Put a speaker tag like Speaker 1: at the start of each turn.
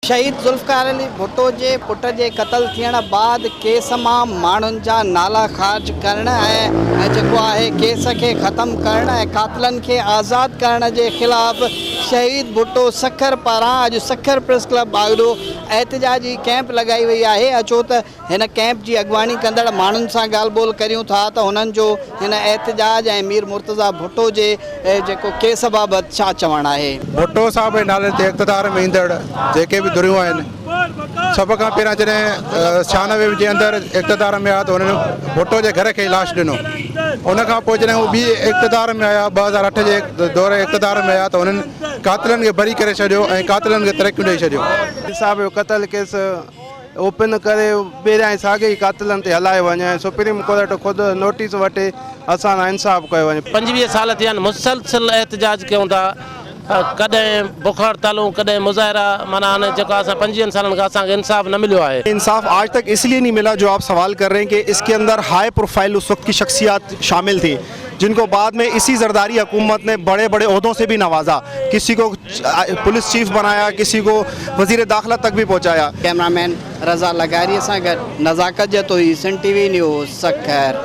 Speaker 1: शहीद ज़ुल्फ़िकार अली भुट्टो जे पुट जे क़त्ल थियण बाद केस मां माण्हुनि जा नाला ख़ारिज करण ऐं जेको आहे केस खे ख़तमु करण ऐं कातिलनि खे आज़ादु करण जे ख़िलाफ़ शहीद भुट्टो सखर पारां अॼु सखर प्रेस क्लब ॿाहिरि एहतिजाजी कैंप लॻाई वई आहे। अचो त हिन कैंप जी अॻुवाणी कंदड़ माण्हुनि सां ॻाल्हि ॿोल करियूं था त हुननि जो हिन एहतिजाज ऐं मीर मुर्तज़ा भुट्टो जे जेको केस बाबति छा चवणु आहे।
Speaker 2: भुट्टो साहब जे नाले ते इक़्तिदार में ईंदड़ जेके बि धुरियूं आहिनि, सभ खां पहिरियां जॾहिं 96 जे अंदरि इक़्तिदार में आया त हुननि भुट्टो जे घर खे लाश ॾिनो। उनखां पोइ जॾहिं हू ॿी इक़्तिदार में आया 2008 जे दौरे इक़्तिदार में आया त हुननि कातिलनि खे बरी करे छॾियो ऐं कातिलनि खे तरक़ियूं ॾेई छॾियो।
Speaker 3: साहब जो क़त्ल केस ओपन करे ॿेरियां साॻे ई कातिलनि ते हलाए वञे। सुप्रीम कोर्ट ख़ुदि नोटिस वठे असां सां इंसाफ़ कयो वञे।
Speaker 4: 25 साल थिया आहिनि मुसलसिल एहतिजाज कयूं था, कॾहिं बुख हड़तालूं कॾहिं मुज़ाहिरा, माना हाणे जेको असां 25 सालनि खां असांखे इंसाफ़ न मिलियो आहे।
Speaker 5: इंसाफ आज तक इसलिए नहीं मिला जो आप सवाल कर रहे हैं कि इसके अंदर हाई प्रोफाइल उस वक्त की शख्सियात शामिल थी, जिनको बाद में इसी जरदारी हुकूमत ने बड़े बड़े ओहदों से भी नवाजा। किसी को पुलिस चीफ बनाया, किसी को वजीर दाखिला तक भी पहुँचाया।
Speaker 1: कैमरामैन रज़ा लगारी सां गॾु नज़ाकत जतोई, सन TV न्यूज़ सखर।